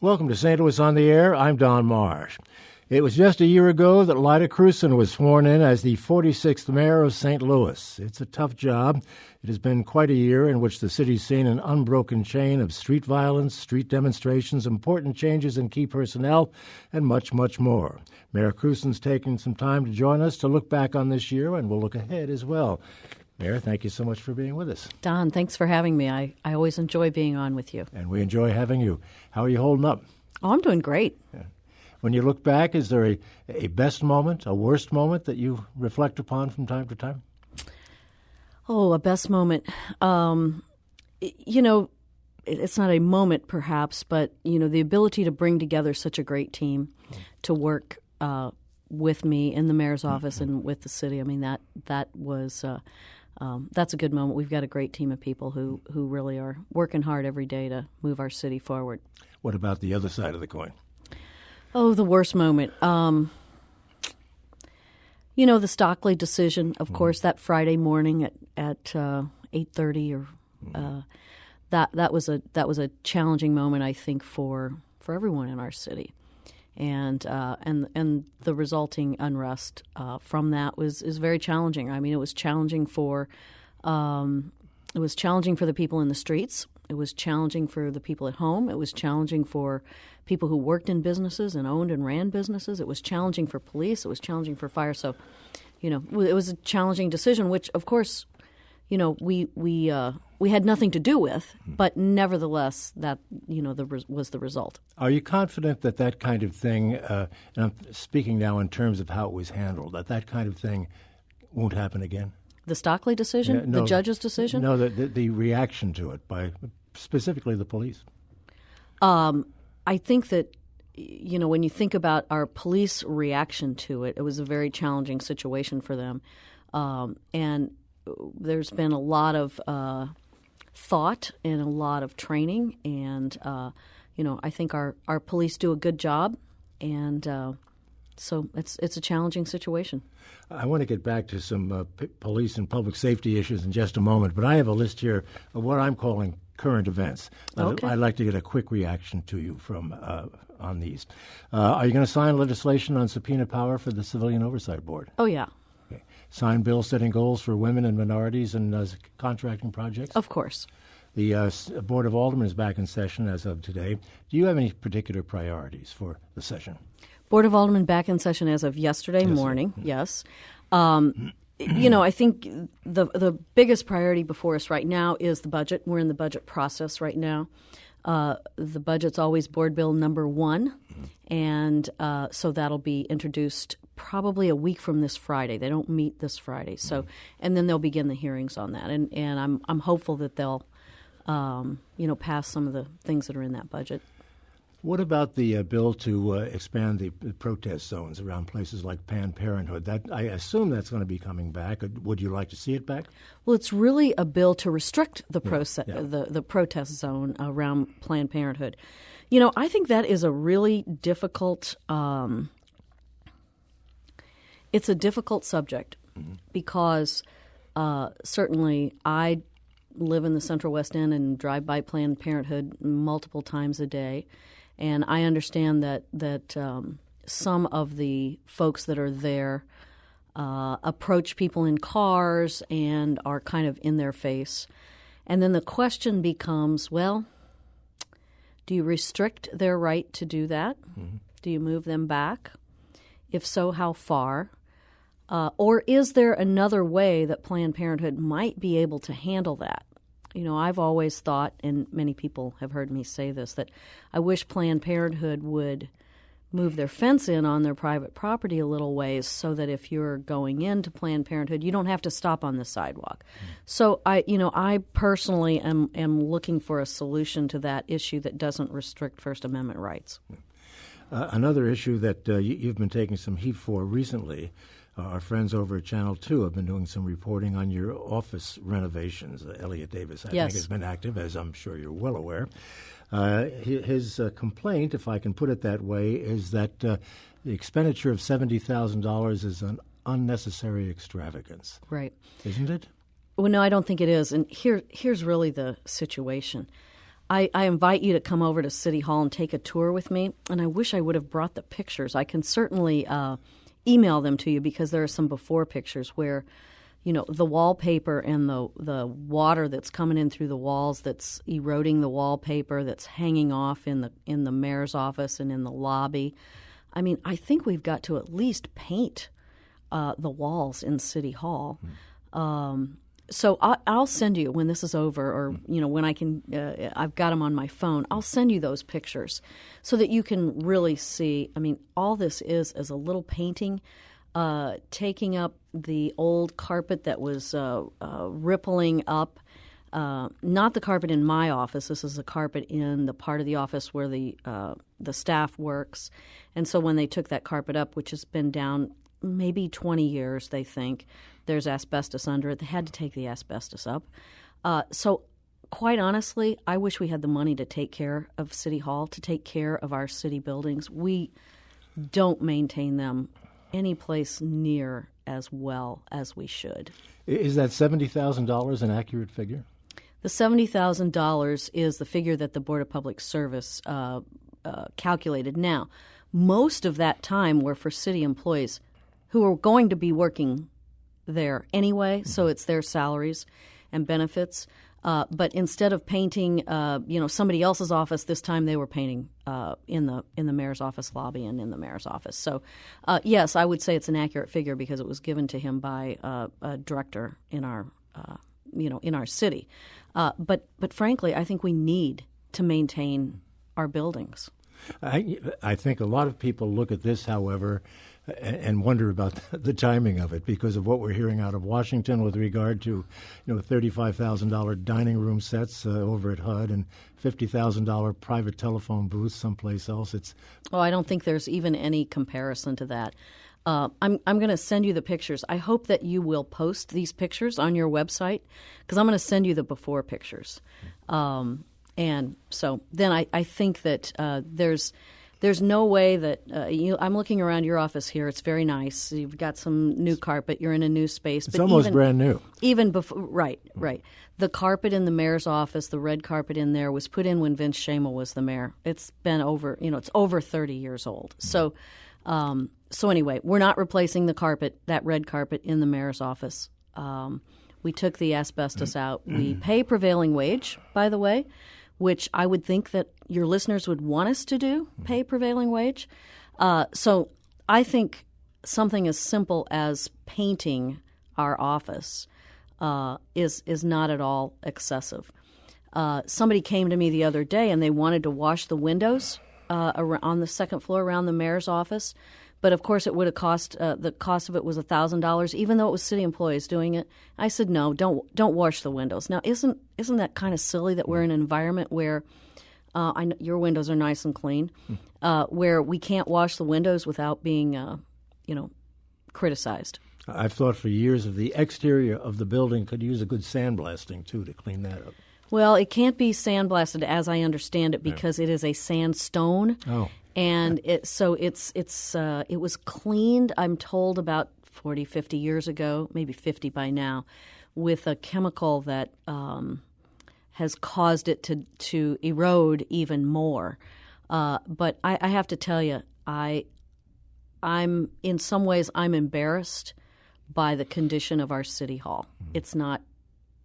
Welcome to St. Louis on the Air. I'm Don Marsh. It was just a year ago that Lyda Krewson was sworn in as the 46th mayor of St. Louis. It's a tough job. It has been quite a year in which the city's seen an unbroken chain of street violence, street demonstrations, important changes in key personnel, and much, much more. Mayor Krewson's taken some time to join us to look back on this year, and we'll look ahead as well. Mayor, thank you so much for being with us. Don, thanks for having me. I always enjoy being on with you. And we enjoy having you. How are you holding up? Oh, I'm doing great. Yeah. When you look back, is there a best moment, a worst moment that you reflect upon from time to time? Oh, a best moment. It's not a moment perhaps, but, the ability to bring together such a great team to work with me in the mayor's office and with the city. I mean, that was that's a good moment. We've got a great team of people who really are working hard every day to move our city forward. What about the other side of the coin? Oh, the worst moment. The Stockley decision, of course, that Friday morning at 8:30 or that was a challenging moment, I think, for everyone in our city. And the resulting unrest from that is very challenging. I mean, it was challenging for the people in the streets. It was challenging for the people at home. It was challenging for people who worked in businesses and owned and ran businesses. It was challenging for police. It was challenging for fire. So, it was a challenging decision, which, of course, we had nothing to do with, but nevertheless, that was the result. Are you confident that kind of thing, and I'm speaking now in terms of how it was handled, that kind of thing won't happen again? The Stockley decision? No, the judge's decision? No, the reaction to it by specifically the police. I think that, when you think about our police reaction to it, it was a very challenging situation for them. And there's been a lot of thought and a lot of training. And, I think our police do a good job. And so it's a challenging situation. I want to get back to some police and public safety issues in just a moment, but I have a list here of what I'm calling current events. Okay. I'd like to get a quick reaction to you from on these. Are you going to sign legislation on subpoena power for the Civilian Oversight Board? Oh, yeah. Okay. Sign bills setting goals for women and minorities in contracting projects? Of course. The Board of Aldermen is back in session as of today. Do you have any particular priorities for the session? Board of Aldermen back in session as of yesterday morning, yes. I think the biggest priority before us right now is the budget. We're in the budget process right now. The budget's always board bill number 1, and so that'll be introduced probably a week from this Friday. They don't meet this Friday, so and then they'll begin the hearings on that. And I'm hopeful that they'll pass some of the things that are in that budget. What about the bill to expand the protest zones around places like Planned Parenthood? That I assume that's going to be coming back. Would you like to see it back? Well, it's really a bill to restrict the protest zone around Planned Parenthood. I think that is a really difficult. It's a difficult subject because certainly I live in the Central West End and drive by Planned Parenthood multiple times a day. And I understand that some of the folks that are there approach people in cars and are kind of in their face. And then the question becomes, well, do you restrict their right to do that? Mm-hmm. Do you move them back? If so, how far? Or is there another way that Planned Parenthood might be able to handle that? I've always thought, and many people have heard me say this, that I wish Planned Parenthood would move their fence in on their private property a little ways so that if you're going into Planned Parenthood, you don't have to stop on the sidewalk. So I personally am looking for a solution to that issue that doesn't restrict First Amendment rights. Another issue that you've been taking some heat for recently, our friends over at Channel 2 have been doing some reporting on your office renovations. Elliot Davis, I think, has been active, as I'm sure you're well aware. His complaint, if I can put it that way, is that the expenditure of $70,000 is an unnecessary extravagance. Right. Isn't it? Well, no, I don't think it is. And here's really the situation. I invite you to come over to City Hall and take a tour with me. And I wish I would have brought the pictures. I can certainly email them to you because there are some before pictures where, the wallpaper and the water that's coming in through the walls, that's eroding the wallpaper, that's hanging off in the mayor's office and in the lobby. I mean, I think we've got to at least paint the walls in City Hall. So I'll send you when this is over, or when I can. I've got them on my phone. I'll send you those pictures so that you can really see. I mean, all this is a little painting, taking up the old carpet that was rippling up. Not the carpet in my office. This is a carpet in the part of the office where the staff works. And so when they took that carpet up, which has been down maybe 20 years, they think there's asbestos under it. They had to take the asbestos up. So quite honestly, I wish we had the money to take care of City Hall, to take care of our city buildings. We don't maintain them any place near as well as we should. Is that $70,000 an accurate figure? The $70,000 is the figure that the Board of Public Service calculated. Now, most of that time were for city employees who are going to be working there anyway, so it's their salaries and benefits. But instead of painting, somebody else's office, this time they were painting in the mayor's office lobby and in the mayor's office. So, yes, I would say it's an accurate figure because it was given to him by a director in our city. But frankly, I think we need to maintain our buildings. I think a lot of people look at this, however, and wonder about the timing of it because of what we're hearing out of Washington with regard to, $35,000 dining room sets over at HUD and $50,000 private telephone booths someplace else. I don't think there's even any comparison to that. I'm going to send you the pictures. I hope that you will post these pictures on your website because I'm going to send you the before pictures. And so then I think that there's no way that I'm looking around your office here. It's very nice. You've got some new carpet. You're in a new space. It's almost brand new. Even before, right. The carpet in the mayor's office, the red carpet in there, was put in when Vince Shamel was the mayor. It's been over, it's over 30 years old. So anyway, we're not replacing the carpet, that red carpet in the mayor's office. We took the asbestos out. We pay prevailing wage, by the way, which I would think that your listeners would want us to do, pay prevailing wage. So I think something as simple as painting our office is not at all excessive. Somebody came to me the other day and they wanted to wash the windows on the second floor around the mayor's office. But, of course, it would have cost the cost of it was $1,000, even though it was city employees doing it. I said, no, don't wash the windows. Now, isn't that kind of silly that we're in an environment where I know your windows are nice and clean, where we can't wash the windows without being, criticized? I've thought for years of the exterior of the building could use a good sandblasting, too, to clean that up. Well, it can't be sandblasted, as I understand it, because it is a sandstone. Oh. And it was cleaned, I'm told, about 40, 50 years ago, maybe 50 by now, with a chemical that has caused it to erode even more. But I have to tell you, I'm in some ways I'm embarrassed by the condition of our city hall. It's not,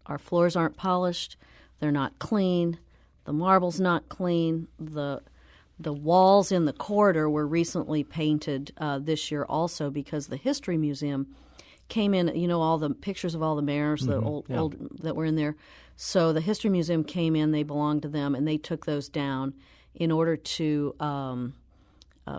our floors aren't polished, they're not clean, the marble's not clean, the walls in the corridor were recently painted this year also because the History Museum came in, all the pictures of all the mayors, the old that were in there. So the History Museum came in, they belonged to them, and they took those down in order to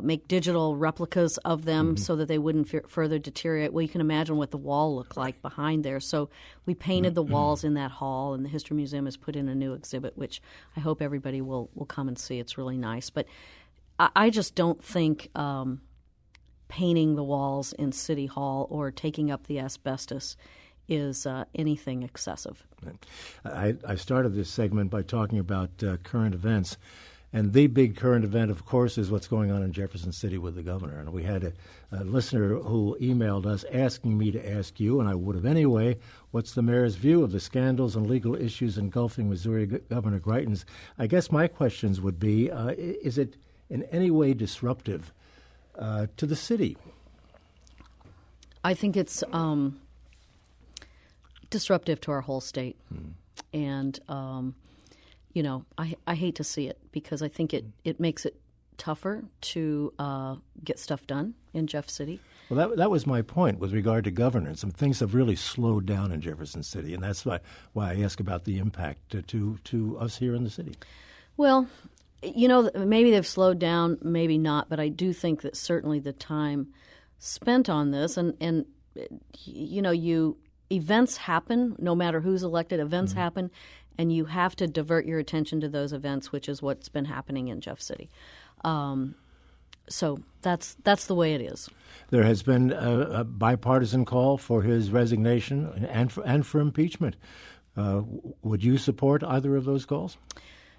make digital replicas of them so that they wouldn't further deteriorate. Well, you can imagine what the wall looked like behind there. So we painted the walls in that hall, and the History Museum has put in a new exhibit, which I hope everybody will come and see. It's really nice. But I just don't think painting the walls in City Hall or taking up the asbestos is anything excessive. I started this segment by talking about current events. And the big current event, of course, is what's going on in Jefferson City with the governor. And we had a listener who emailed us asking me to ask you, and I would have anyway, what's the mayor's view of the scandals and legal issues engulfing Missouri Governor Greitens? I guess my questions would be, is it in any way disruptive to the city? I think it's disruptive to our whole state. And, I hate to see it because I think it makes it tougher to get stuff done in Jeff City. Well, that was my point with regard to governance. Some things have really slowed down in Jefferson City, and that's why I ask about the impact to us here in the city. Well, maybe they've slowed down, maybe not, but I do think that certainly the time spent on this and events happen, no matter who's elected, events happen, and you have to divert your attention to those events, which is what's been happening in Jeff City. So that's the way it is. There has been a bipartisan call for his resignation and for impeachment. Would you support either of those calls?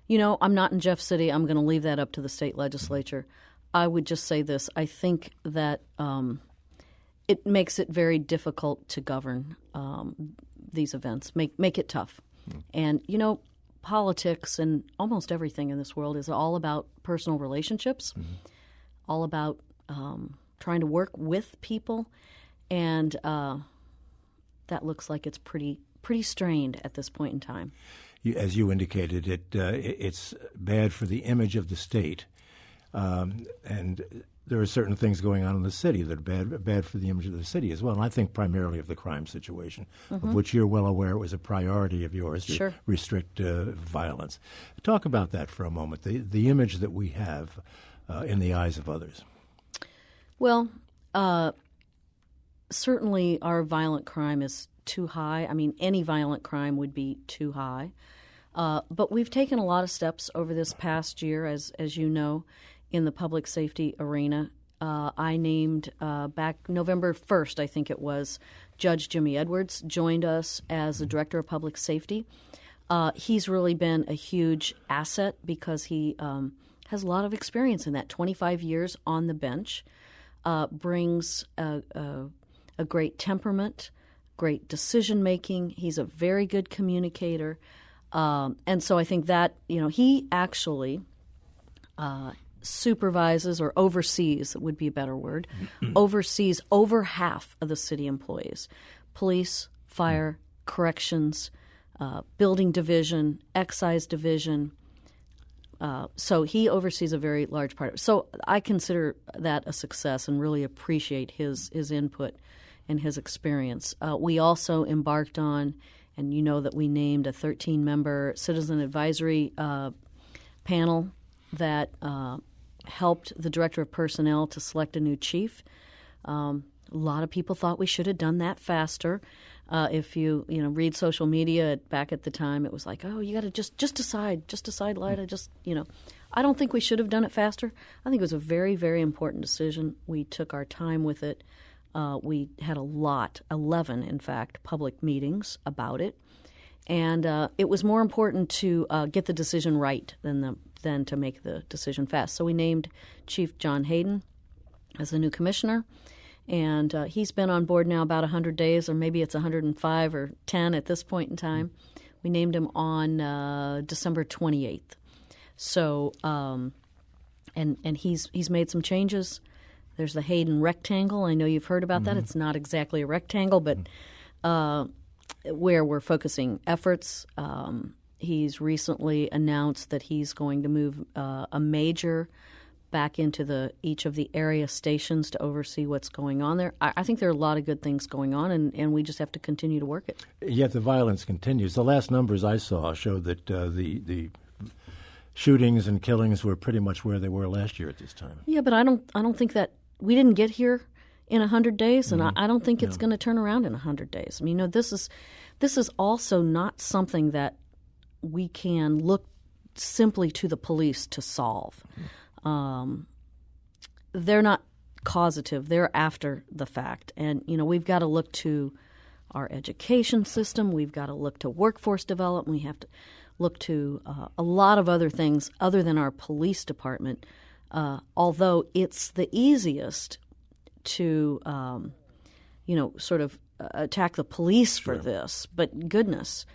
I'm not in Jeff City. I'm going to leave that up to the state legislature. I would just say this. I think that it makes it very difficult to govern these events, make it tough. And, politics and almost everything in this world is all about personal relationships, all about trying to work with people. And that looks like it's pretty strained at this point in time. As you indicated, it's bad for the image of the state. And there are certain things going on in the city that are bad for the image of the city as well. And I think primarily of the crime situation, of which you're well aware it was a priority of yours to restrict violence. Talk about that for a moment, the image that we have in the eyes of others. Well, certainly our violent crime is too high. I mean, any violent crime would be too high. But we've taken a lot of steps over this past year, as you know, in the public safety arena. I named back November 1st, I think it was, Judge Jimmy Edwards joined us as the Director of Public Safety. He's really been a huge asset because he has a lot of experience in that. 25 years on the bench, brings a great temperament, great decision-making. He's a very good communicator. And so I think that, he actually supervises or oversees, would be a better word, oversees over half of the city employees: police, fire, corrections, building division, excise division. So he oversees a very large part of it. So I consider that a success and really appreciate his input and his experience. We also embarked on, and you know that we named a 13-member citizen advisory panel that helped the director of personnel to select a new chief. A lot of people thought we should have done that faster. If you read social media back at the time, it was like, oh, you got to just decide, Lyda, I don't think we should have done it faster. I think it was a very, very important decision. We took our time with it. We had 11, in fact, public meetings about it. And it was more important to get the decision right than to make the decision fast. So we named Chief John Hayden as the new commissioner. And he's been on board now about 100 days, or maybe it's 105 or 10 at this point in time. We named him on December 28th. So, and he's made some changes. There's the Hayden rectangle. I know you've heard about that. It's not exactly a rectangle, but where we're focusing efforts. He's recently announced that he's going to move a major back into each of the area stations to oversee what's going on there. I think there are a lot of good things going on, and we just have to continue to work it. Yet the violence continues. The last numbers I saw showed that the shootings and killings were pretty much where they were last year at this time. Yeah, but I don't think that we didn't get here in 100 days, and I don't think it's going to turn around in 100 days. I mean, this is also not something that we can look simply to the police to solve. They're not causative. They're after the fact. And, we've got to look to our education system. We've got to look to workforce development. We have to look to a lot of other things other than our police department, although it's the easiest to, sort of attack the police for this. But goodness,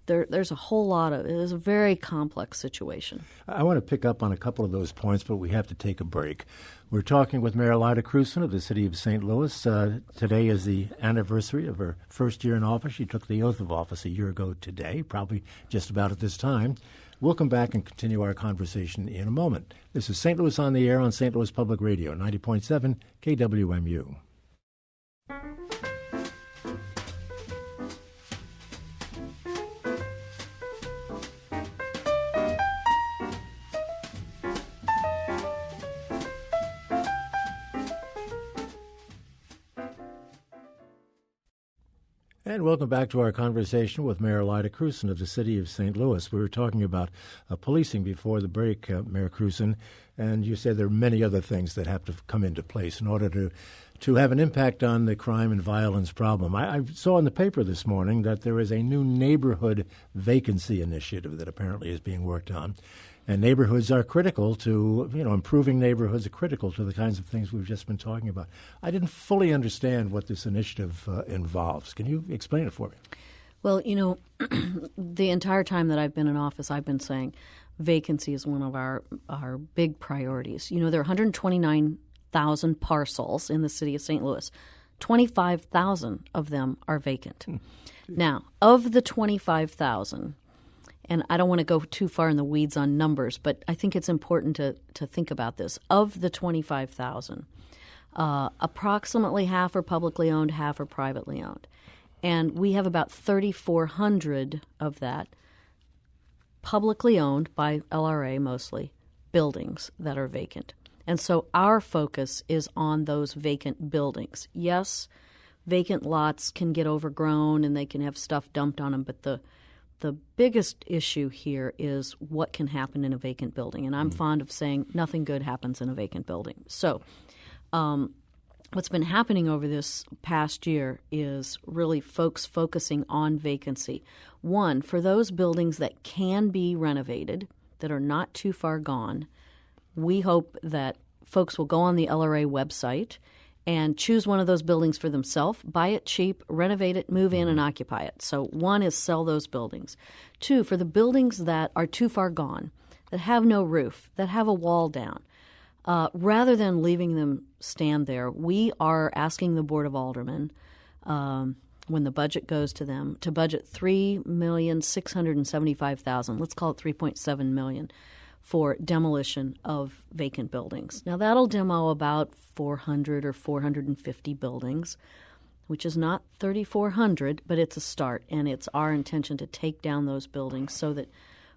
there's a whole lot of – it is a very complex situation. I want to pick up on a couple of those points, but we have to take a break. We're talking with Mayor Lyda Krewson of the city of St. Louis. Today is the anniversary of her first year in office. She took the oath of office a year ago today, probably just about at this time. We'll come back and continue our conversation in a moment. This is St. Louis on the Air on St. Louis Public Radio, 90.7 KWMU. And welcome back to our conversation with Mayor Lyda Krewson of the city of St. Louis. We were talking about policing before the break, Mayor Krewson, and you said there are many other things that have to come into place in order to have an impact on the crime and violence problem. I saw in the paper this morning that there is a new neighborhood vacancy initiative that apparently is being worked on. And neighborhoods are critical to, improving neighborhoods are critical to the kinds of things we've just been talking about. I didn't fully understand what this initiative involves. Can you explain it for me? Well, the entire time that I've been in office, I've been saying vacancy is one of our big priorities. There are 129,000 parcels in the city of St. Louis. 25,000 of them are vacant. Now, of the 25,000, and I don't want to go too far in the weeds on numbers, but I think it's important to think about this. Of the 25,000, approximately half are publicly owned, half are privately owned. And we have about 3,400 of that publicly owned by LRA mostly, buildings that are vacant. And so our focus is on those vacant buildings. Yes, vacant lots can get overgrown and they can have stuff dumped on them, but the biggest issue here is what can happen in a vacant building. And I'm fond of saying nothing good happens in a vacant building. So what's been happening over this past year is really folks focusing on vacancy. One, for those buildings that can be renovated, that are not too far gone, we hope that folks will go on the LRA website and choose one of those buildings for themselves, buy it cheap, renovate it, move in, and occupy it. So one is sell those buildings. Two, for the buildings that are too far gone, that have no roof, that have a wall down, rather than leaving them stand there, we are asking the Board of Aldermen, when the budget goes to them, to budget $3,675,000, let's call it $3.7 million, for demolition of vacant buildings. Now, that'll demo about 400 or 450 buildings, which is not 3,400, but it's a start, and it's our intention to take down those buildings so that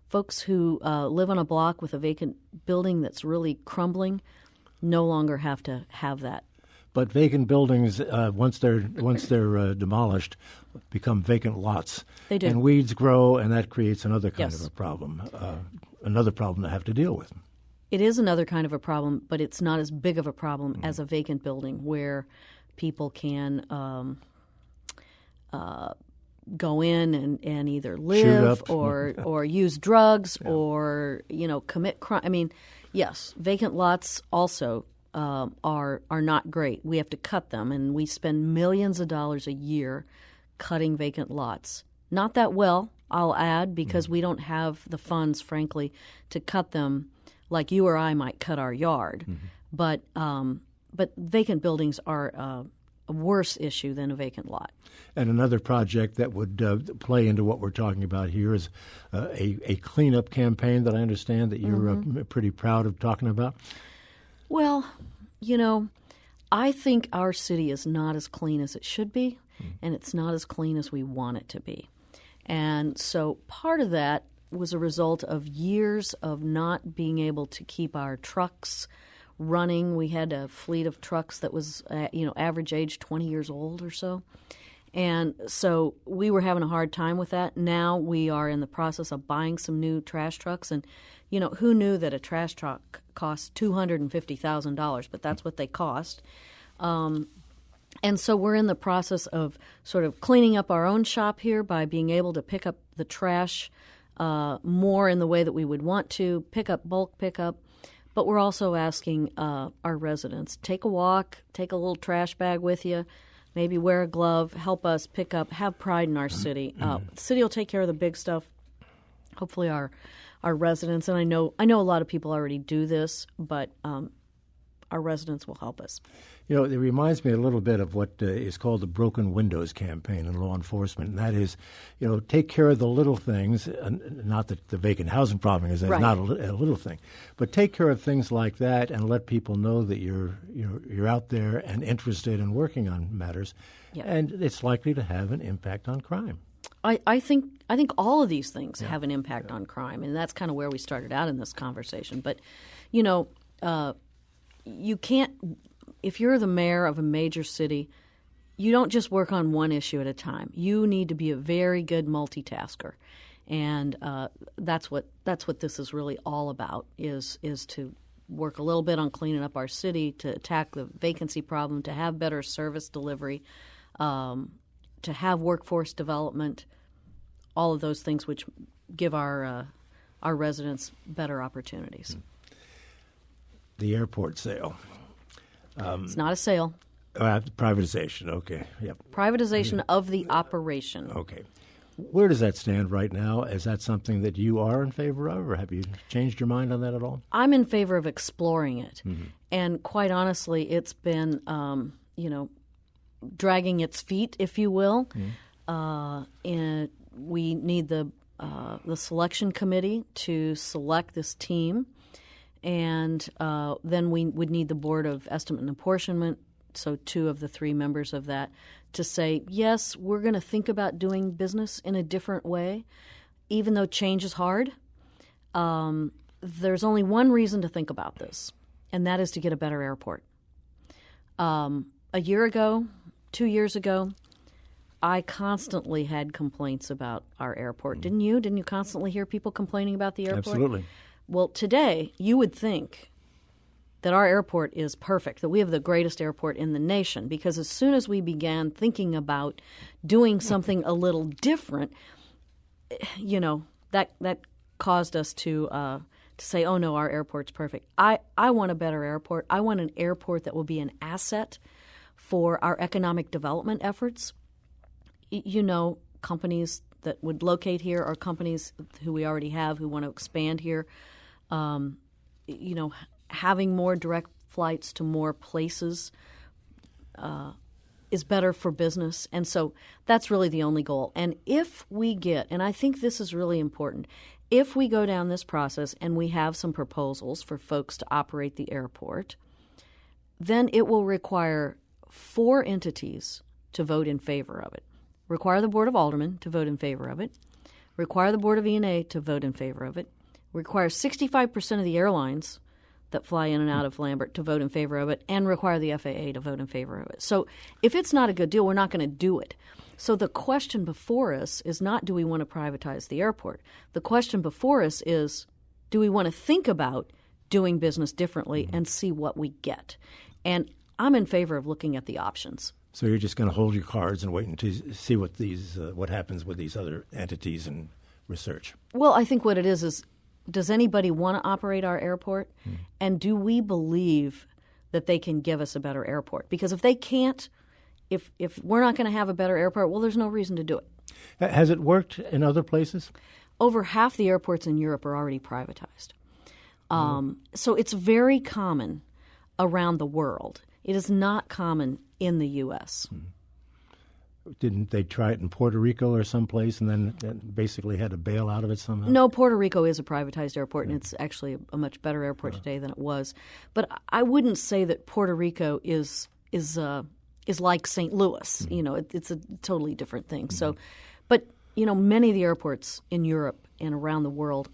folks who live on a block with a vacant building that's really crumbling no longer have to have that. But vacant buildings, once they're demolished, become vacant lots. They do. And weeds grow, and that creates another kind of a problem, another problem to have to deal with. It is another kind of a problem, but it's not as big of a problem as a vacant building where people can go in and either live or use drugs or commit crime. I mean, yes, vacant lots also are not great. We have to cut them, and we spend millions of dollars a year cutting vacant lots. Not that well, I'll add, because we don't have the funds, frankly, to cut them like you or I might cut our yard. But vacant buildings are a worse issue than a vacant lot. And another project that would play into what we're talking about here is a cleanup campaign that I understand that you're pretty proud of talking about. Well, I think our city is not as clean as it should be, and it's not as clean as we want it to be. And so part of that was a result of years of not being able to keep our trucks running. We had a fleet of trucks that was, average age 20 years old or so. And so we were having a hard time with that. Now we are in the process of buying some new trash trucks. And, who knew that a trash truck costs $250,000, but that's what they cost. And so we're in the process of sort of cleaning up our own shop here by being able to pick up the trash more in the way that we would want to, pick up bulk pickup. But we're also asking our residents, take a walk, take a little trash bag with you, maybe wear a glove, help us pick up, have pride in our city. The city will take care of the big stuff. Hopefully our residents, and I know a lot of people already do this, but our residents will help us. You know, it reminds me a little bit of what is called the Broken Windows campaign in law enforcement, and that is, you know, take care of the little things. Not that the vacant housing problem is Right. not a little thing, but take care of things like that and let people know that you're out there and interested in working on matters, and it's likely to have an impact on crime. I think all of these things have an impact on crime, and that's kind of where we started out in this conversation. But, you know, you can't. If you're the mayor of a major city, you don't just work on one issue at a time. You need to be a very good multitasker, and that's what this is really all about. Is to work a little bit on cleaning up our city, to attack the vacancy problem, to have better service delivery, to have workforce development, all of those things which give our residents better opportunities. The airport sale. It's not a sale. Privatization, okay. Yep. Privatization of the operation. Okay. Where does that stand right now? Is that something that you are in favor of, or have you changed your mind on that at all? I'm in favor of exploring it. And quite honestly, it's been, dragging its feet, if you will. And we need the selection committee to select this team. And then we would need the Board of Estimate and Apportionment, so 2 of the 3 members of that, to say, yes, we're going to think about doing business in a different way, even though change is hard. There's only one reason to think about this, and that is to get a better airport. A year ago, 2 years ago, I constantly had complaints about our airport. Didn't you? Didn't you constantly hear people complaining about the airport? Absolutely. Well, today, you would think that our airport is perfect, that we have the greatest airport in the nation, because as soon as we began thinking about doing something a little different, you know, that caused us to say, oh, no, our airport's perfect. I want a better airport. I want an airport that will be an asset for our economic development efforts. You know, companies that would locate here are companies who we already have who want to expand here. Having more direct flights to more places is better for business. And so that's really the only goal. And if we get, and I think this is really important, if we go down this process and we have some proposals for folks to operate the airport, then it will require 4 entities to vote in favor of it. Require the Board of Aldermen to vote in favor of it. Require the Board of E&A to vote in favor of it. Require 65% of the airlines that fly in and out of Lambert to vote in favor of it, and require the FAA to vote in favor of it. So if it's not a good deal, we're not going to do it. So the question before us is not, do we want to privatize the airport? The question before us is, do we want to think about doing business differently and see what we get? And I'm in favor of looking at the options. So you're just going to hold your cards and wait until see what happens with these other entities and research? Well, I think what it is does anybody want to operate our airport? And do we believe that they can give us a better airport? Because if they can't, if we're not going to have a better airport, well, there's no reason to do it. Has it worked in other places? Over half the airports in Europe are already privatized. So it's very common around the world. It is not common in the U.S. Didn't they try it in Puerto Rico or someplace and then basically had to bail out of it somehow? No, Puerto Rico is a privatized airport, and it's actually a much better airport today than it was. But I wouldn't say that Puerto Rico is like St. Louis. You know, it's a totally different thing. So, but you know, many of the airports in Europe and around the world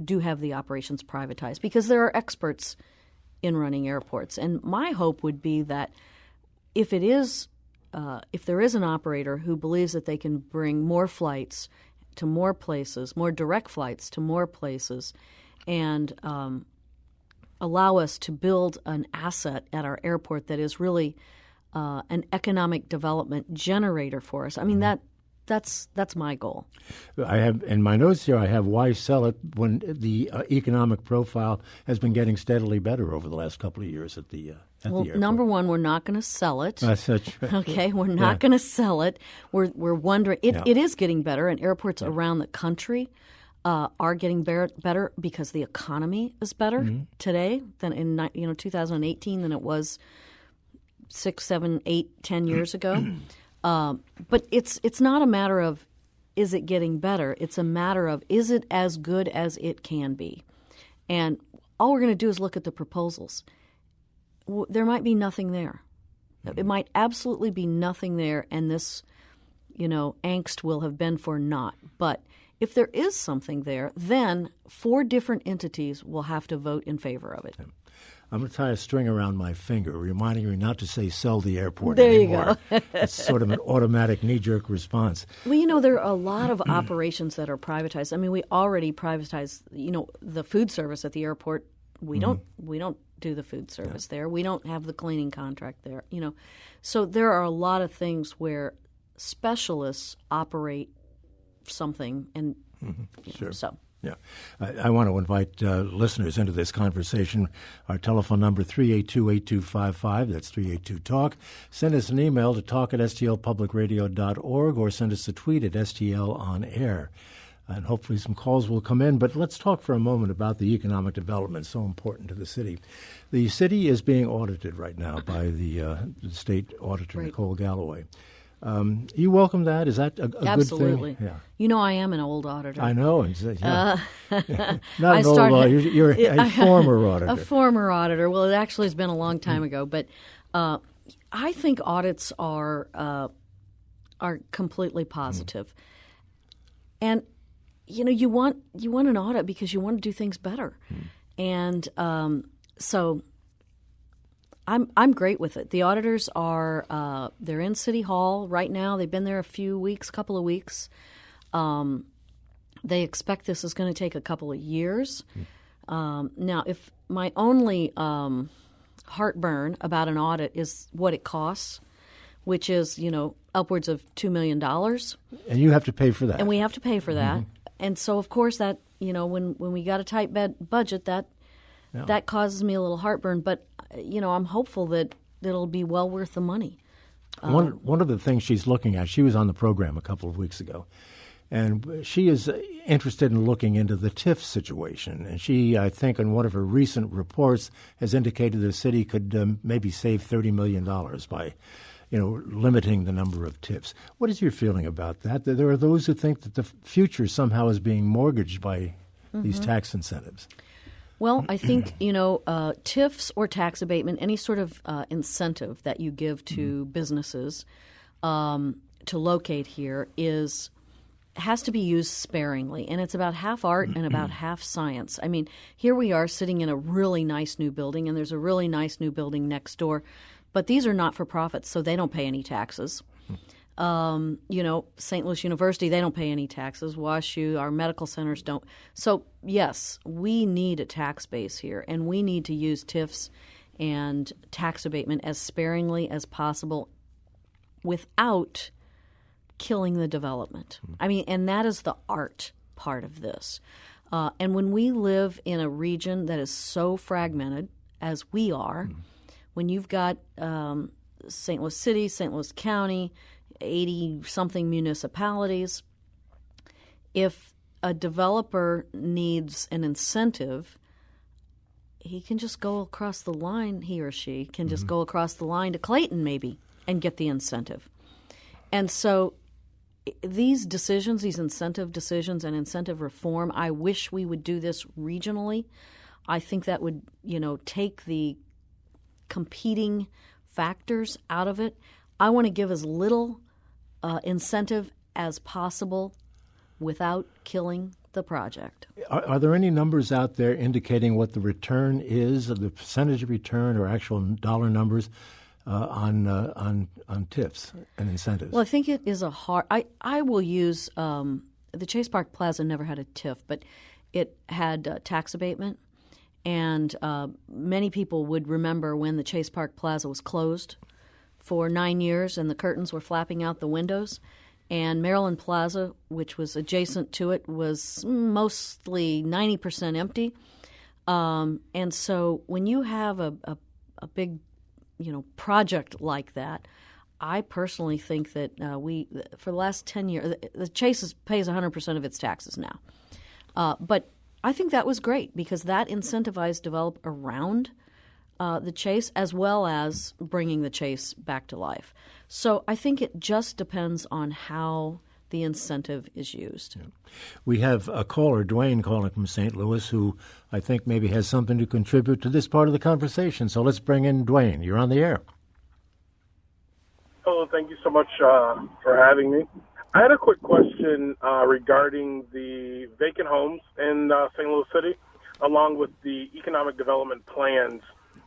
do have the operations privatized because there are experts in running airports. And my hope would be that if there is an operator who believes that they can bring more flights to more places, more direct flights to more places, and allow us to build an asset at our airport that is really an economic development generator for us. I mean, that that's my goal. I have in my notes here. I have why sell it when the economic profile has been getting steadily better over the last couple of years at the airport. Number one, we're not going to sell it. That's right. Okay, we're not going to sell it. We're wondering. It is getting better, and airports around the country are getting better because the economy is better today than in 2018 than it was 6, 7, 8, 10 years ago. But it's not a matter of is it getting better. It's a matter of is it as good as it can be. And all we're going to do is look at the proposals. There might be nothing there. It might absolutely be nothing there, and this, angst will have been for naught. But if there is something there, then 4 different entities will have to vote in favor of it. I'm going to tie a string around my finger, reminding me not to say sell the airport there anymore. You go. It's sort of an automatic knee-jerk response. Well, there are a lot of operations that are privatized. I mean, we already privatized, the food service at the airport. We don't do the food service there. We don't have the cleaning contract there, So there are a lot of things where specialists operate something and Sure. So. Yeah. I want to invite listeners into this conversation. Our telephone number, 382-8255. That's 382-TALK. Send us an email to talk@stlpublicradio.org or send us a tweet at STL on air. And hopefully some calls will come in. But let's talk for a moment about the economic development so important to the city. The city is being audited right now by the state auditor, Right. Nicole Galloway. You welcome that? Is that a good thing? Absolutely. Yeah. I am an old auditor. I know. Not an I old started- auditor. You're a former auditor. A former auditor. Well, it actually has been a long time ago, but I think audits are completely positive. And you want an audit because you want to do things better, and so I'm great with it. The auditors are they're in City Hall right now. They've been there a couple of weeks. They expect this is going to take a couple of years. Now, if my only heartburn about an audit is what it costs, which is upwards of $2 million, and you have to pay for that. And we have to pay for that. And so, of course, that when we got a tight budget, that causes me a little heartburn. But I'm hopeful that it'll be well worth the money. One of the things she's looking at, she was on the program a couple of weeks ago, and she is interested in looking into the TIF situation. And she, I think, in one of her recent reports, has indicated the city could maybe save $30 million by limiting the number of TIFs. What is your feeling about that? There are those who think that the future somehow is being mortgaged by these tax incentives. Well, I think, TIFs or tax abatement, any sort of incentive that you give to businesses to locate here has to be used sparingly. And it's about half art and about half science. I mean, here we are sitting in a really nice new building, and there's a really nice new building next door. But these are not-for-profits, so they don't pay any taxes. St. Louis University, they don't pay any taxes. WashU, our medical centers don't. So, yes, we need a tax base here, and we need to use TIFs and tax abatement as sparingly as possible without killing the development. I mean, and that is the art part of this. And when we live in a region that is so fragmented, as we are, when you've got St. Louis City, St. Louis County, 80-something municipalities, if a developer needs an incentive, he can just go across the line, he or she can just go across the line to Clayton maybe and get the incentive. And so these decisions, these incentive decisions and incentive reform, I wish we would do this regionally. I think that would, take the competing factors out of it. I want to give as little incentive as possible without killing the project. Are there any numbers out there indicating what the return is, the percentage of return or actual dollar numbers on TIFs and incentives? Well, I think it is a hard. I will use the Chase Park Plaza never had a TIF, but it had tax abatement. And many people would remember when the Chase Park Plaza was closed for 9 years and the curtains were flapping out the windows. And Maryland Plaza, which was adjacent to it, was mostly 90% empty. And so when you have a big, project like that, I personally think that for the last 10 years, the Chase pays 100% of its taxes now. But I think that was great because that incentivized develop around the Chase as well as bringing the Chase back to life. So I think it just depends on how the incentive is used. Yeah. We have a caller, Dwayne, calling from St. Louis, who I think maybe has something to contribute to this part of the conversation. So let's bring in Dwayne. You're on the air. Hello, thank you so much for having me. I had a quick question regarding the vacant homes in St. Louis City, along with the economic development plans.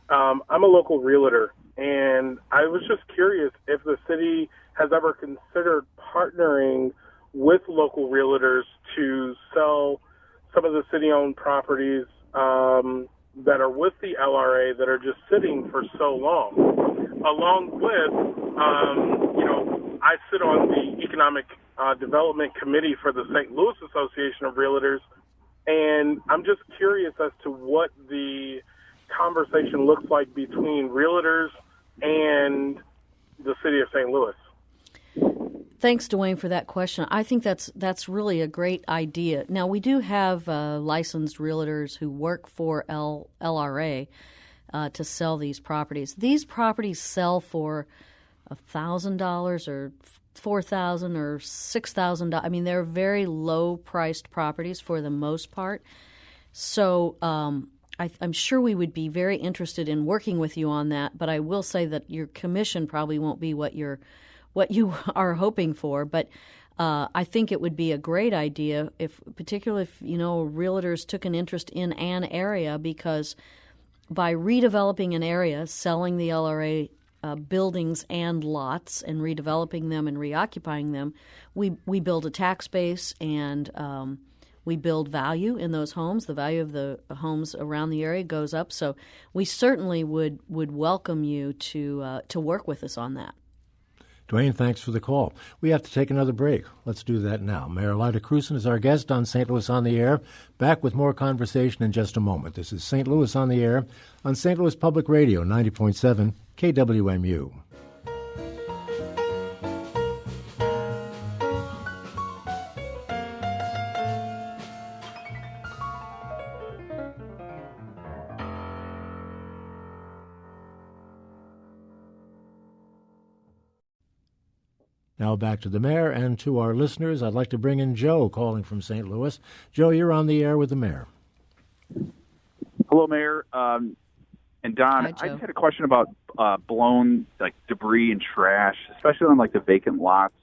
I'm a local realtor, and I was just curious if the city has ever considered partnering with local realtors to sell some of the city-owned properties that are with the LRA that are just sitting for so long. Along with, I sit on the Economic Development Committee for the St. Louis Association of Realtors, and I'm just curious as to what the conversation looks like between realtors and the city of St. Louis. Thanks, Dwayne, for that question. I think that's really a great idea. Now, we do have licensed realtors who work for LRA to sell these properties. These properties sell for $1,000 or $4,000 or $6,000. I mean, they're very low-priced properties for the most part. So I'm sure we would be very interested in working with you on that. But I will say that your commission probably won't be what you are hoping for. But I think it would be a great idea, particularly if realtors took an interest in an area, because by redeveloping an area, selling the LRA buildings and lots and redeveloping them and reoccupying them, we build a tax base and we build value in those homes. The value of the homes around the area goes up. So we certainly would welcome you to work with us on that. Dwayne, thanks for the call. We have to take another break. Let's do that now. Mayor Lyda Krewson is our guest on St. Louis on the Air. Back with more conversation in just a moment. This is St. Louis on the Air on St. Louis Public Radio, 90.7 KWMU. Now back to the mayor and to our listeners. I'd like to bring in Joe calling from St. Louis. Joe, you're on the air with the mayor. Hello, Mayor. And Don, Hi, I just had a question about blown debris and trash, especially on the vacant lots.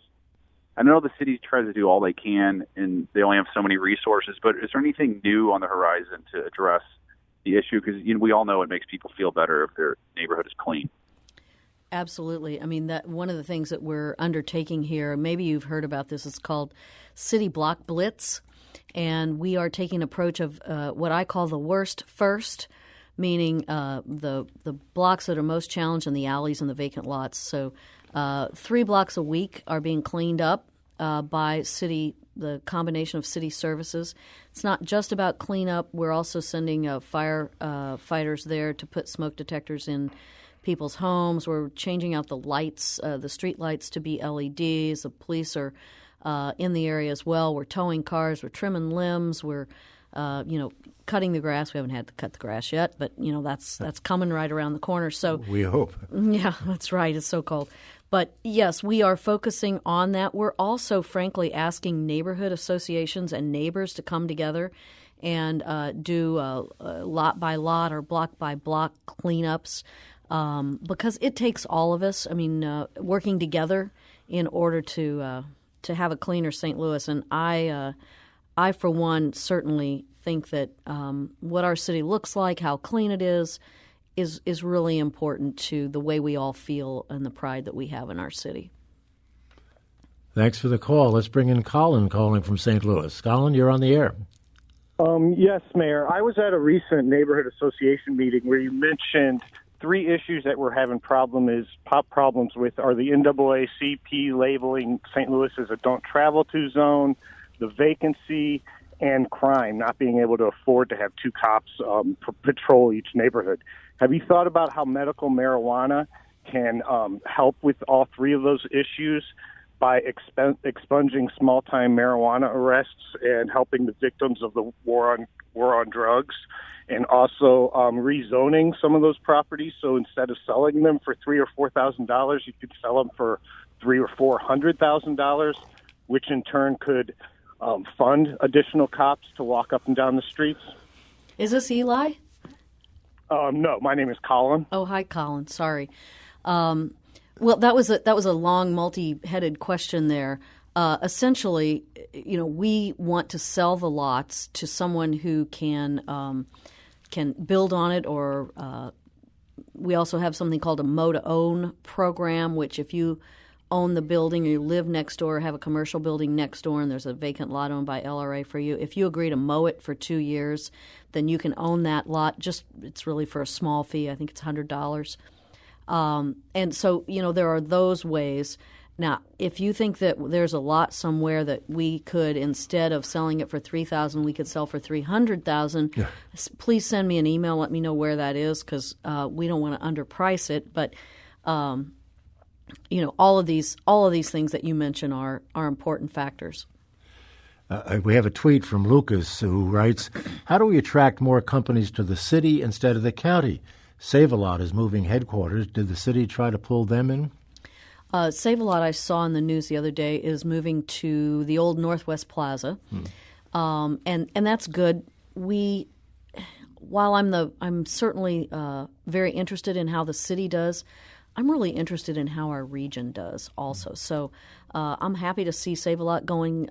I know the city tries to do all they can, and they only have so many resources. But is there anything new on the horizon to address the issue? Because we all know it makes people feel better if their neighborhood is clean. Absolutely. I mean, that one of the things that we're undertaking here, maybe you've heard about this, it's called City Block Blitz. And we are taking an approach of what I call the worst first, meaning the blocks that are most challenged and the alleys and the vacant lots. So 3 blocks a week are being cleaned up by the combination of city services. It's not just about cleanup. We're also sending fire fighters there to put smoke detectors in people's homes. We're changing out the lights, the street lights, to be LEDs. The police are in the area as well. We're towing cars. We're trimming limbs. We're, cutting the grass. We haven't had to cut the grass yet, but that's coming right around the corner. So we hope. Yeah, that's right. It's so cold. But yes, we are focusing on that. We're also, frankly, asking neighborhood associations and neighbors to come together and do lot by lot or block by block cleanups. Because it takes all of us, working together in order to have a cleaner St. Louis. And I for one, certainly think that what our city looks like, how clean it is really important to the way we all feel and the pride that we have in our city. Thanks for the call. Let's bring in Colin calling from St. Louis. Colin, you're on the air. Yes, Mayor. I was at a recent neighborhood association meeting where you mentioned three issues that we're having problems with are the NAACP labeling St. Louis as a don't travel to zone, the vacancy, and crime, not being able to afford to have two cops patrol each neighborhood. Have you thought about how medical marijuana can help with all three of those issues by expunging small-time marijuana arrests and helping the victims of the war on drugs, and also rezoning some of those properties? So instead of selling them for $3,000 or $4,000, you could sell them for $300,000 or $400,000, which in turn could fund additional cops to walk up and down the streets. Is this Eli? No, my name is Colin. Oh, hi, Colin. Sorry. Well, that was a long, multi-headed question there. Essentially, we want to sell the lots to someone who can build on it, or we also have something called a mow-to-own program, which if you own the building or you live next door, have a commercial building next door, and there's a vacant lot owned by LRA for you, if you agree to mow it for 2 years, then you can own that lot. It's really for a small fee. I think it's $100. And so, there are those ways. Now, if you think that there's a lot somewhere that we could, instead of selling it for $3,000, we could sell for $300,000, please send me an email. Let me know where that is, because we don't want to underprice it. But all of these things that you mention are important factors. We have a tweet from Lucas who writes, "How do we attract more companies to the city instead of the county? Save-A-Lot is moving headquarters. Did the city try to pull them in?" Save-A-Lot, I saw in the news the other day, is moving to the old Northwest Plaza, and that's good. While I'm certainly very interested in how the city does, I'm really interested in how our region does also. So I'm happy to see Save-A-Lot going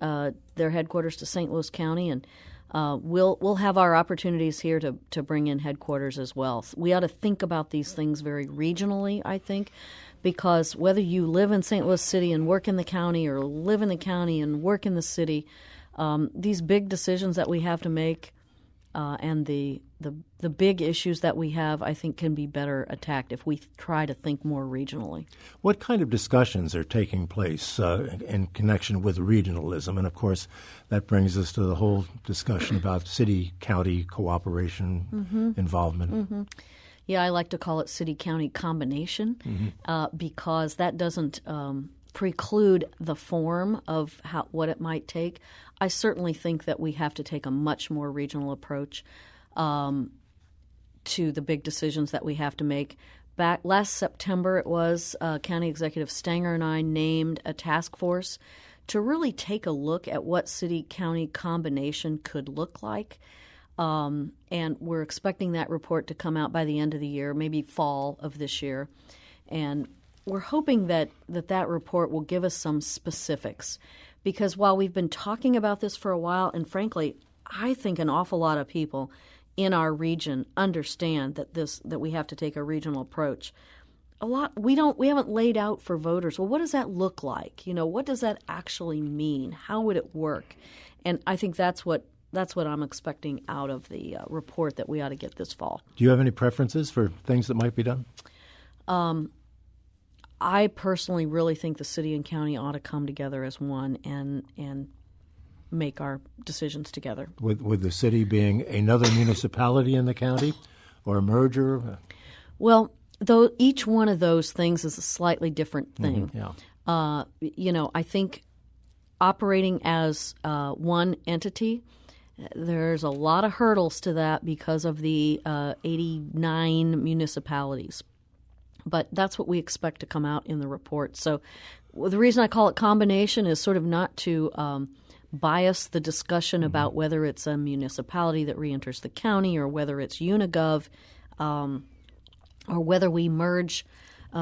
their headquarters to St. Louis County, and we'll have our opportunities here to bring in headquarters as well. We ought to think about these things very regionally, I think, because whether you live in St. Louis City and work in the county, or live in the county and work in the city, these big decisions that we have to make and the big issues that we have, I think, can be better attacked if we try to think more regionally. What kind of discussions are taking place in connection with regionalism? And, of course, that brings us to the whole discussion about city-county cooperation, involvement. Mm-hmm. Yeah, I like to call it city-county combination because that doesn't preclude the form of what it might take. I certainly think that we have to take a much more regional approach to the big decisions that we have to make. Back last September, it was County Executive Stanger and I named a task force to really take a look at what city-county combination could look like. And we're expecting that report to come out by the end of the year, maybe fall of this year. And we're hoping that report will give us some specifics. Because while we've been talking about this for a while, and frankly, I think an awful lot of people in our region understand that we have to take a regional approach. We haven't laid out for voters, well, what does that look like? What does that actually mean? How would it work? And I think that's what I'm expecting out of the report that we ought to get this fall. Do you have any preferences for things that might be done? I personally really think the city and county ought to come together as one and make our decisions together. With the city being another municipality in the county, or a merger? Well, though each one of those things is a slightly different thing. I think operating as one entity, there's a lot of hurdles to that because of the 89 municipalities. But that's what we expect to come out in the report. So the reason I call it combination is sort of not to bias the discussion about whether it's a municipality that reenters the county or whether it's Unigov or whether we merge.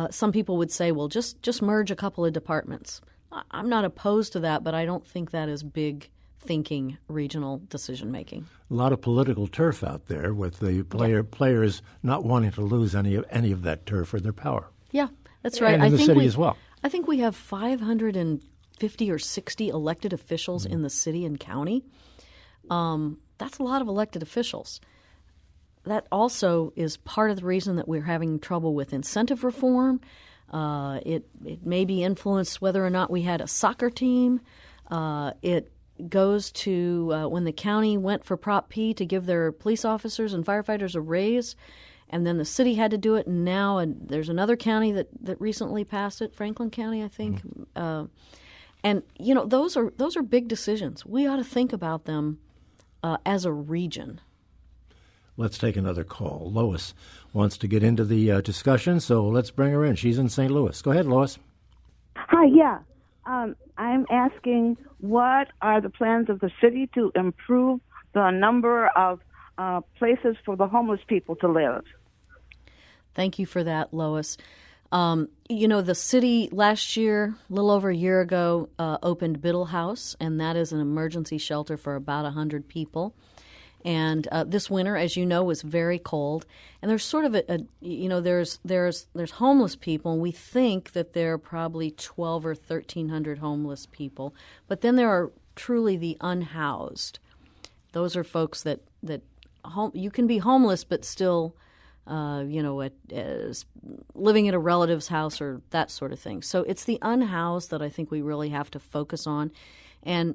Some people would say, well, just merge a couple of departments. I'm not opposed to that, but I don't think that is big thinking regional decision-making. A lot of political turf out there with the players not wanting to lose any of that turf or their power. Yeah, that's right. And in the city as well. I think we have 550 or 60 elected officials in the city and county. That's a lot of elected officials. that also is part of the reason that we're having trouble with incentive reform. It may be influenced whether or not we had a soccer team. It goes to when the county went for Prop P to give their police officers and firefighters a raise, and then the city had to do it. And now there's another county that recently passed it, Franklin County, I think. And those are big decisions. We ought to think about them as a region. Let's take another call. Lois wants to get into the discussion, so let's bring her in. She's in St. Louis. Go ahead, Lois. Hi, yeah. I'm asking, what are the plans of the city to improve the number of places for the homeless people to live? Thank you for that, Lois. The city last year, a little over a year ago, opened Biddle House, and that is an emergency shelter for about 100 people. And this winter, as you know, was very cold. And there's sort of there's homeless people, and we think that there are probably 12 or 1,300 homeless people. But then there are truly the unhoused. Those are folks that you can be homeless but still, living at a relative's house or that sort of thing. So it's the unhoused that I think we really have to focus on. And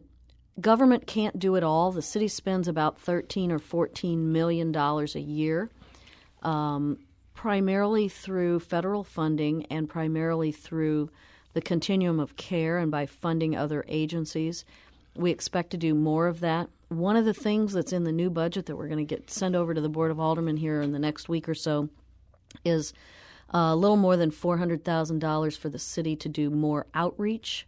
government can't do it all. The city spends about $13 or $14 million a year, primarily through federal funding and primarily through the continuum of care and by funding other agencies. We expect to do more of that. One of the things that's in the new budget that we're going to send over to the Board of Aldermen here in the next week or so is a little more than $400,000 for the city to do more outreach.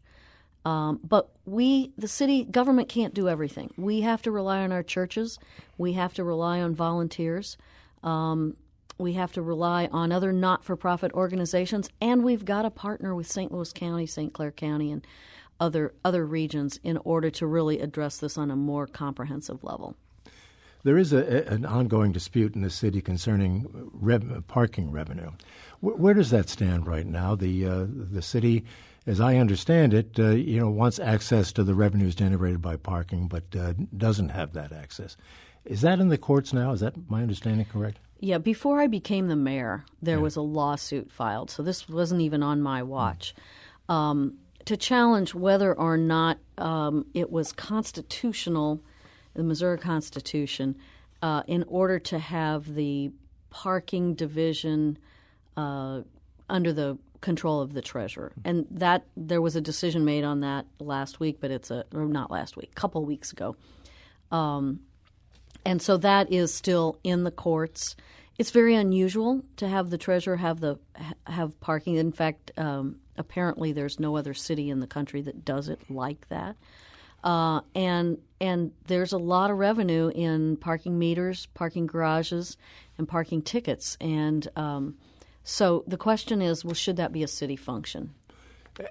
But the city government can't do everything. We have to rely on our churches. We have to rely on volunteers. We have to rely on other not-for-profit organizations, and we've got to partner with St. Louis County, St. Clair County, and other regions in order to really address this on a more comprehensive level. There is an ongoing dispute in the city concerning parking revenue. Where does that stand right now? The city, as I understand it, wants access to the revenues generated by parking, but doesn't have that access. Is that in the courts now? Is that my understanding correct? Yeah, before I became the mayor, there was a lawsuit filed, so this wasn't even on my watch, to challenge whether or not it was constitutional, the Missouri Constitution, in order to have the parking division under the control of the treasurer. And that there was a decision made on that last week, but not last week, a couple weeks ago. And so that is still in the courts. It's very unusual to have the treasurer have parking. In fact, apparently there's no other city in the country that does it like that. And there's a lot of revenue in parking meters, parking garages, and parking tickets. And so the question is, well, should that be a city function?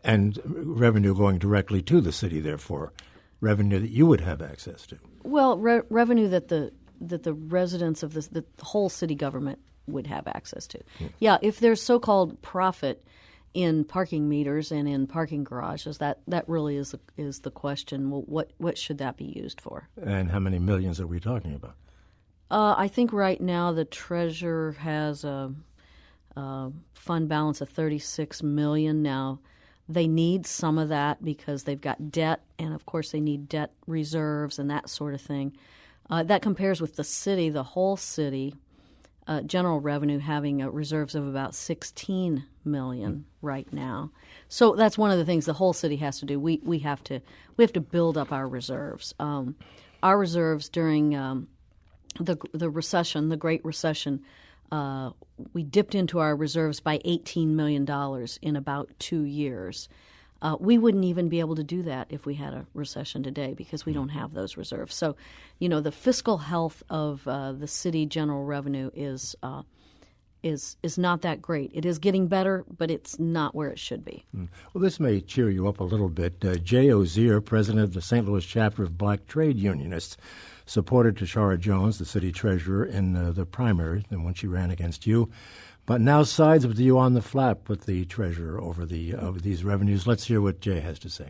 And revenue going directly to the city, therefore, revenue that you would have access to. Well, revenue that the residents of the whole city government would have access to. Yeah, if there's so-called profit in parking meters and in parking garages, that really is the question. Well, what should that be used for? And how many millions are we talking about? I think right now the treasurer has a fund balance of $36 million. Now, they need some of that because they've got debt, and of course they need debt reserves and that sort of thing. That compares with the city, the whole city, general revenue having reserves of about $16 million right now. So that's one of the things the whole city has to do. We have to build up our reserves. Our reserves during the recession, the Great Recession, we dipped into our reserves by $18 million in about 2 years. We wouldn't even be able to do that if we had a recession today because we don't have those reserves. So, the fiscal health of the city general revenue is not that great. It is getting better, but it's not where it should be. Well, this may cheer you up a little bit. Jay Ozier, president of the St. Louis chapter of Black Trade Unionists, supported Tashara Jones, the city treasurer, in the primary, and when she ran against you, but now sides with you on the flap with the treasurer over these revenues. Let's hear what Jay has to say.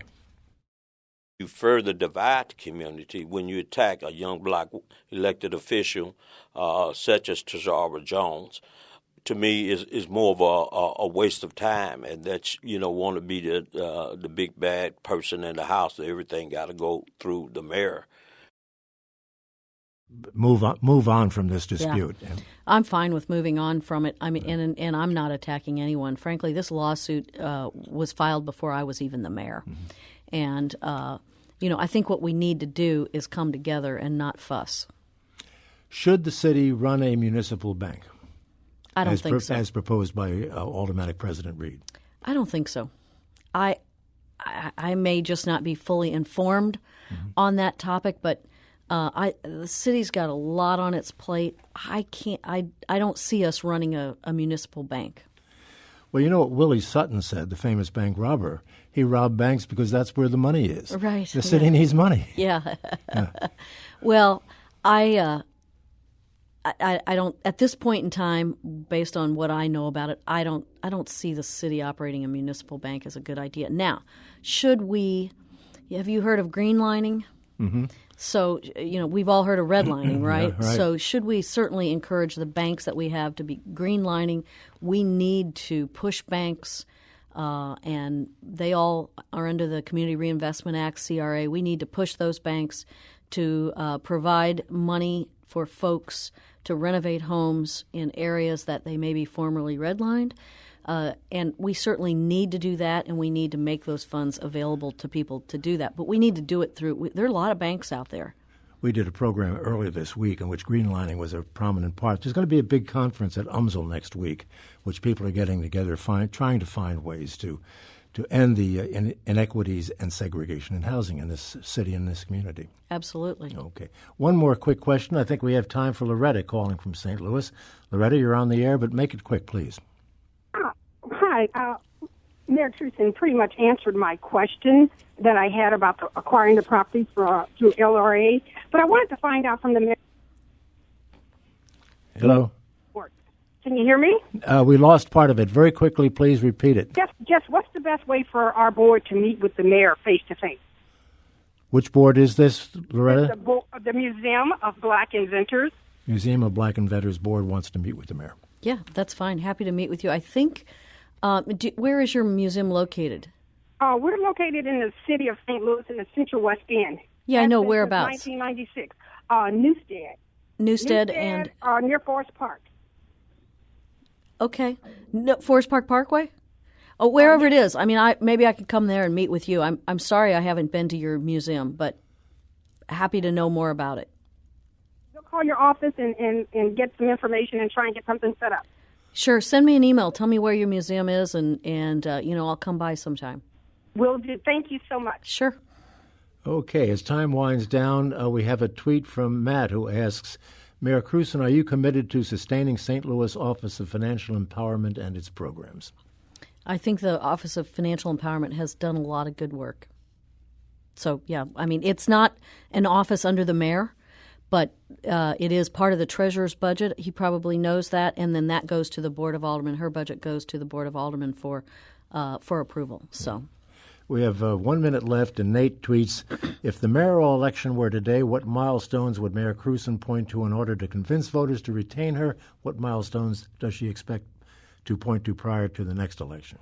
You further divide the community when you attack a young black elected official such as Tashara Jones. To me, is more of a waste of time, and that's want to be the big bad person in the house. Everything got to go through the mayor. Move on from this dispute. Yeah. I'm fine with moving on from it. I mean, and I'm not attacking anyone. Frankly, this lawsuit was filed before I was even the mayor, and I think what we need to do is come together and not fuss. Should the city run a municipal bank? I don't think so. As proposed by Aldermanic President Reed. I don't think so. I may just not be fully informed on that topic, but the city's got a lot on its plate. I don't see us running a municipal bank. Well, you know what Willie Sutton said, the famous bank robber? He robbed banks because that's where the money is. Right. The city needs money. Yeah. Well, I don't, at this point in time, based on what I know about it, I don't see the city operating a municipal bank as a good idea. Now, have you heard of greenlining? Mm-hmm. So, we've all heard of redlining, right? Yeah, right? So should we certainly encourage the banks that we have to be greenlining? We need to push banks, and they all are under the Community Reinvestment Act, CRA. We need to push those banks to provide money for folks to renovate homes in areas that they may be formerly redlined. And we certainly need to do that, and we need to make those funds available to people to do that. But we need to do it there are a lot of banks out there. We did a program earlier this week in which greenlining was a prominent part. There's going to be a big conference at UMSL next week, which people are getting together, trying to find ways to end the inequities and segregation in housing in this city and this community. Absolutely. Okay. One more quick question. I think we have time for Loretta calling from St. Louis. Loretta, you're on the air, but make it quick, please. Hi. Mayor Krewson pretty much answered my question that I had about acquiring the property through LRA, but I wanted to find out from the mayor. Hello? Can you hear me? We lost part of it. Very quickly, please repeat it. Just what's the best way for our board to meet with the mayor face-to-face? Which board is this, Loretta? The Museum of Black Inventors. Museum of Black Inventors Board wants to meet with the mayor. Yeah, that's fine. Happy to meet with you. I think, where is your museum located? We're located in the city of St. Louis in the Central West End. Yeah, I know. Whereabouts? 1996. Newstead and near Forest Park. Okay. No, Forest Park Parkway? Oh, wherever it is. I mean, maybe I could come there and meet with you. I'm sorry I haven't been to your museum, but happy to know more about it. You'll call your office and get some information and try and get something set up. Sure. Send me an email. Tell me where your museum is, and I'll come by sometime. Will do. Thank you so much. Sure. Okay. As time winds down, we have a tweet from Matt who asks, Mayor Krewson, are you committed to sustaining St. Louis Office of Financial Empowerment and its programs? I think the Office of Financial Empowerment has done a lot of good work. So, yeah, I mean, it's not an office under the mayor, but it is part of the treasurer's budget. He probably knows that, and then that goes to the Board of Aldermen. Her budget goes to the Board of Aldermen for approval. So. We have 1 minute left, and Nate tweets, if the mayoral election were today, what milestones would Mayor Krewson point to in order to convince voters to retain her? What milestones does she expect to point to prior to the next election?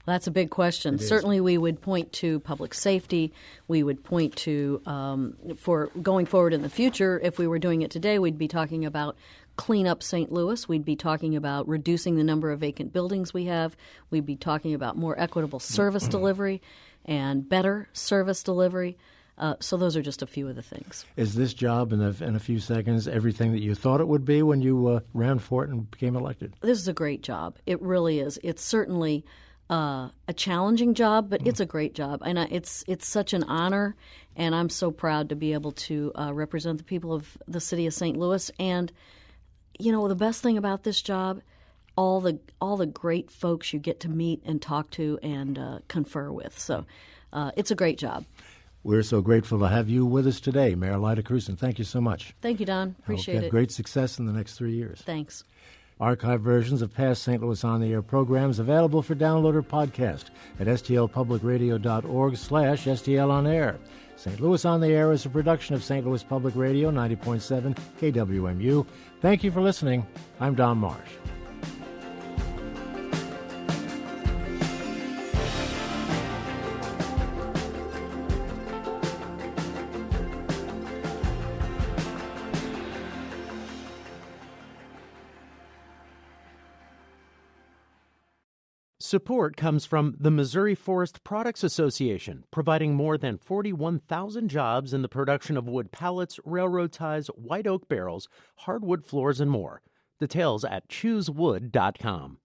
Well, that's a big question. Certainly we would point to public safety. We would point to, for going forward in the future, if we were doing it today, we'd be talking about clean up St. Louis. We'd be talking about reducing the number of vacant buildings we have. We'd be talking about more equitable service delivery and better service delivery. So those are just a few of the things. Is this job, in a few seconds, everything that you thought it would be when you ran for it and became elected? This is a great job. It really is. It's certainly a challenging job, but it's a great job. And it's such an honor, and I'm so proud to be able to represent the people of the city of St. Louis. And the best thing about this job, all the great folks you get to meet and talk to and confer with. So it's a great job. We're so grateful to have you with us today, Mayor Lyda Krewson. Thank you so much. Thank you, Don. Appreciate it. Great success in the next 3 years. Thanks. Archive versions of past St. Louis On the Air programs available for download or podcast at stlpublicradio.org/STLonair. St. Louis On the Air is a production of St. Louis Public Radio 90.7 KWMU. Thank you for listening. I'm Don Marsh. Support comes from the Missouri Forest Products Association, providing more than 41,000 jobs in the production of wood pallets, railroad ties, white oak barrels, hardwood floors, and more. Details at choosewood.com.